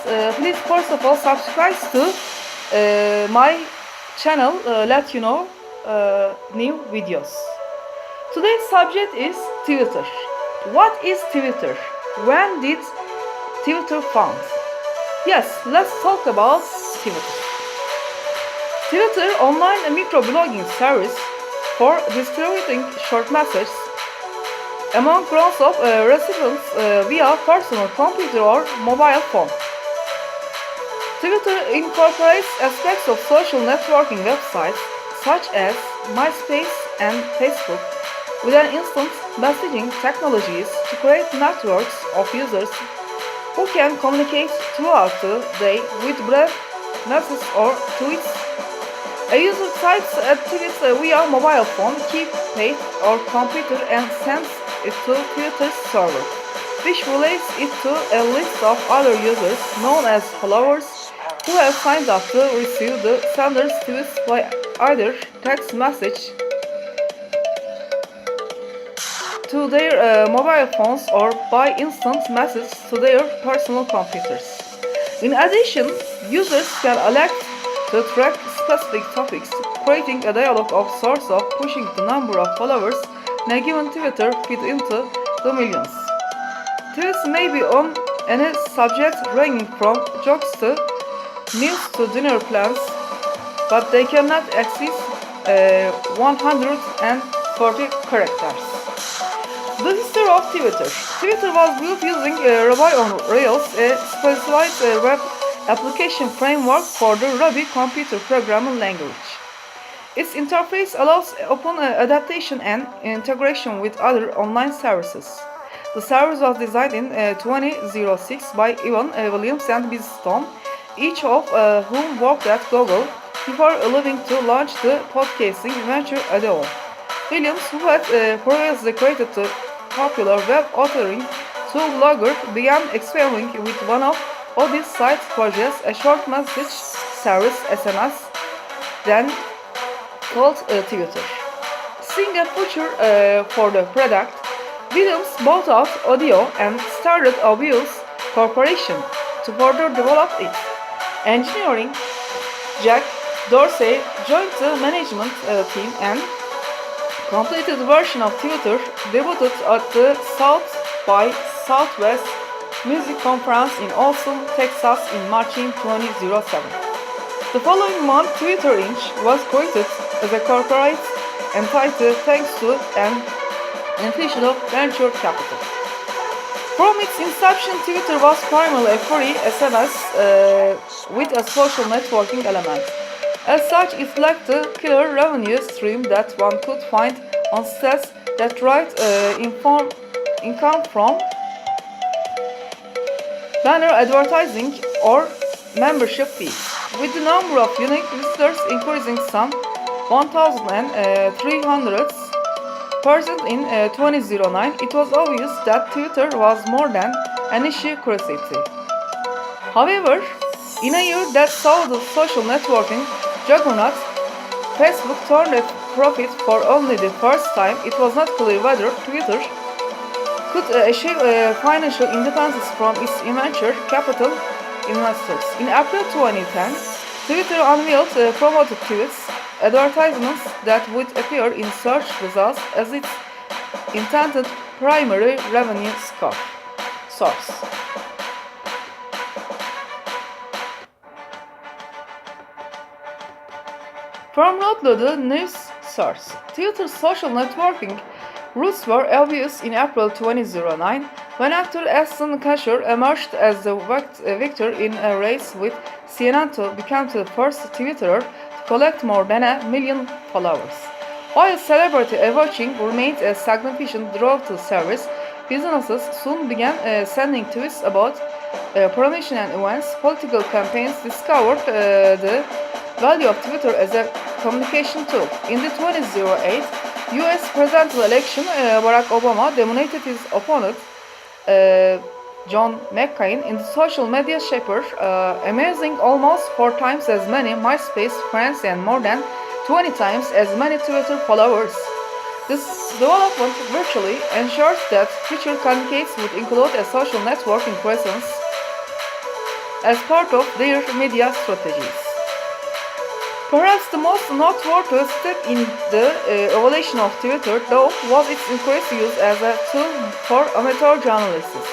please first of all subscribe to my channel, let you know new videos. Today's subject is Twitter. What is Twitter? When did Twitter found? Yes, let's talk about Twitter. Twitter, online microblogging service for distributing short messages among crowds of recipients via personal computer or mobile phone. Twitter incorporates aspects of social networking websites such as MySpace and Facebook with an instant messaging technologies to create networks of users who can communicate throughout the day with brief messages or tweets. A user types a tweet via mobile phone, keypad or computer and sends it to Twitter's server, which relays it to a list of other users known as followers who have signed up to receive the sender's tweets by either text message to their mobile phones or by instant message to their personal computers. In addition, users can elect to track specific topics, creating a dialogue of sorts of pushing the number of followers in a given Twitter feed into the millions. Tweets may be on any subject ranging from jokes to news to dinner plans, but they cannot exceed 140 characters. The history of Twitter. Twitter was built using Ruby on Rails, a specialized web application framework for the Ruby computer programming language. Its interface allows open adaptation and integration with other online services. The service was designed in 2006 by Evan Williams and Biz Stone, each of whom worked at Google before leaving to launch the podcasting venture Idea. Williams, who had previously created the popular web authoring tool Blogger, began experimenting with one of these side projects, a short message service SMS, then called Twitter. Seeing a future for the product, Williams bought out Audio and started Obvious Corporation to further develop it. Engineering Jack Dorsey joined the management team and completed version of Twitter debuted at the South by Southwest Music Conference in Austin, Texas in March 2007. The following month, Twitter Inc. was created as a corporate entity thanks to an infusion of venture capital. From its inception, Twitter was primarily a free SMS with a social networking element. As such, it lacked the killer revenue stream that one could find on sites that derive income from banner advertising or membership fees. With the number of unique visitors increasing some 1,300% in 2009, it was obvious that Twitter was more than a niche curiosity. However, in a year that saw the social networking juggernaut Facebook turned a profit for only the first time, it was not clear whether Twitter could achieve financial independence from its venture capital investors. In April 2010, Twitter unveiled promoted tweets, advertisements that would appear in search results as its intended primary revenue source. From Notloaded news source, Twitter's social networking roots were obvious in April 2009 when actor Ashton Kutcher emerged as the victor in a race with CNN to become the first Twitterer to collect more than 1 million followers. While celebrity watching remained a significant draw to the service, businesses soon began sending tweets about promotional events. Political campaigns discovered the value of Twitter as a communication tool. In the 2008 U.S. presidential election, Barack Obama dominated his opponent, John McCain, in the social media shaper, amassing almost 4 times as many MySpace friends and more than 20 times as many Twitter followers. This development virtually ensures that future communicates would include a social networking presence as part of their media strategies. Perhaps the most noteworthy step in the evolution of Twitter, though, was its increased use as a tool for amateur journalists.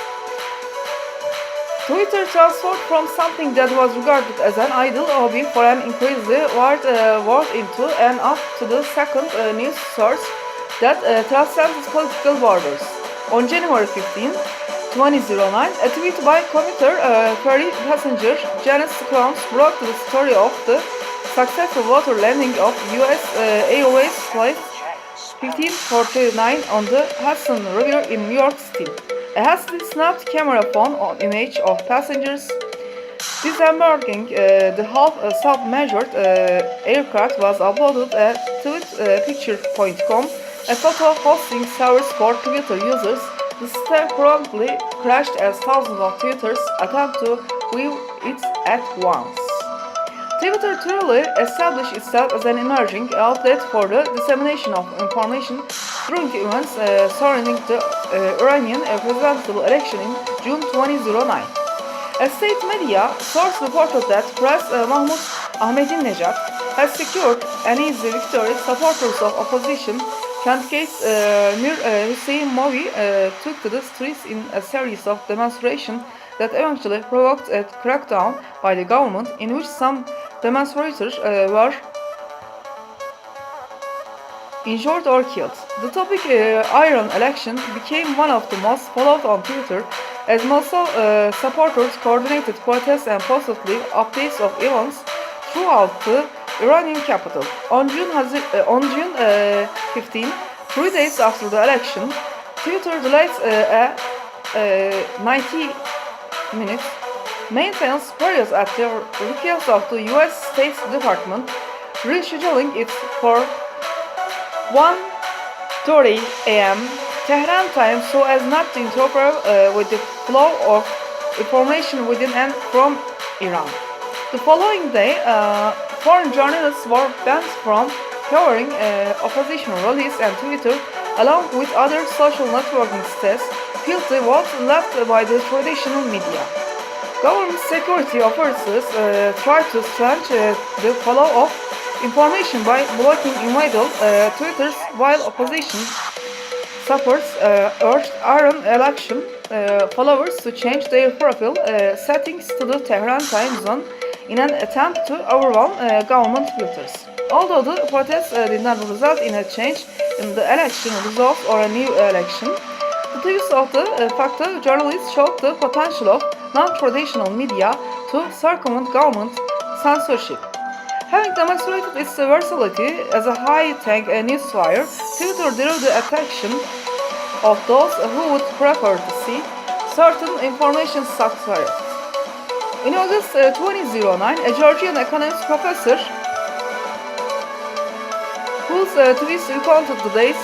Twitter transformed from something that was regarded as an idle hobby for an increasingly wide world into an up-to-the-second news source that transcends political borders. On January 15, 2009, a tweet by commuter ferry passenger Janice Clowns broke the story of the successful water landing of U.S. Airways Flight 1549 on the Hudson River in New York City. A hastily snapped camera phone image of passengers disembarking the half-submerged aircraft was uploaded at tweetpicture.com, a photo hosting service for Twitter users. The site promptly crashed as thousands of tweeters attempt to view it at once. Twitter truly established itself as an emerging outlet for the dissemination of information during events surrounding the Iranian presidential election in June 2009. A state media source reported that President Mahmoud Ahmadinejad has secured an easy victory. Supporters of opposition candidate Mir Hüseyin Movi took to the streets in a series of demonstrations that eventually provoked a crackdown by the government, in which some demonstrators were injured or killed. The topic Iran election became one of the most followed on Twitter, as Mossad supporters coordinated protests and posted live updates of events throughout the Iranian capital. On June 15, 3 days after the election, Twitter delayed a 90-minute maintenance period at the request of the U.S. State Department, rescheduling it for 1:30 a.m. Tehran time so as not to interfere with the flow of information within and from Iran. The following day, foreign journalists were banned from covering opposition rallies, and Twitter, along with other social networking sites, filled the vote left by the traditional media. Government security officers tried to strengthen the flow of information by blocking individual Twitters, while opposition supporters urged Iran election followers to change their profile settings to the Tehran time zone in an attempt to overwhelm government filters. Although the protests did not result in a change in the election results or a new election, the tweets of the factor journalists showed the potential of non-traditional media to circumvent government censorship. Having demonstrated its versatility as a high-tech newswire, Twitter drew the attention of those who would prefer to see certain information structures. In August 2009, a Georgian economics professor whose tweets recounted the days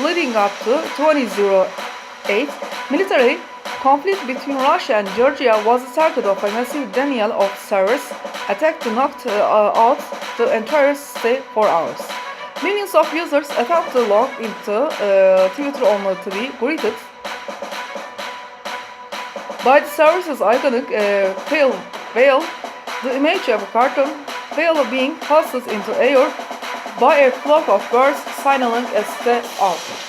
leading up to 2008 military conflict between Russia and Georgia was the target of a massive denial of service attack to knock out the entire state for hours. Millions of users attempted to log into Twitter only to be greeted by the service's iconic whale, the image of a cartoon whale being tossed into air by a flock of birds signaling a state outage.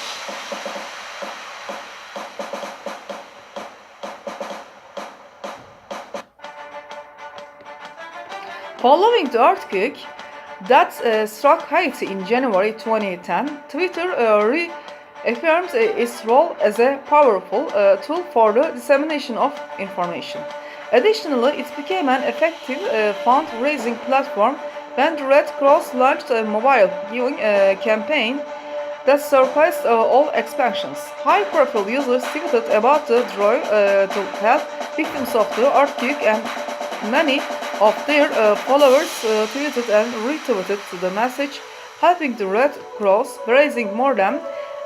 Following the earthquake that struck Haiti in January 2010, Twitter reaffirmed its role as a powerful tool for the dissemination of information. Additionally, it became an effective fundraising platform when the Red Cross launched a mobile giving campaign that surpassed all expectations. High-profile users tweeted about the drive to help victims of the earthquake, and many of their followers tweeted and retweeted the message, helping the Red Cross, raising more than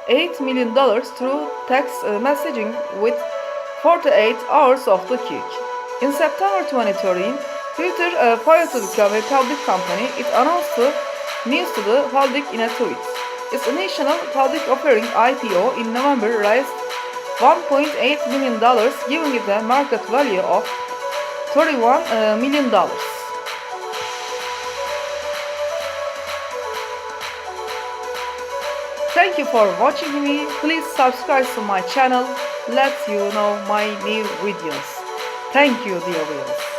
$8 million through text messaging with 48 hours of the quake. In September 2013, Twitter filed to become a public company. It announced the news to the public in a tweet. Its initial public offering IPO in November raised $1.8 million, giving it a market value of $31 million. Thank you for watching me. Please subscribe to my channel. Let you know my new videos. Thank you, dear viewers.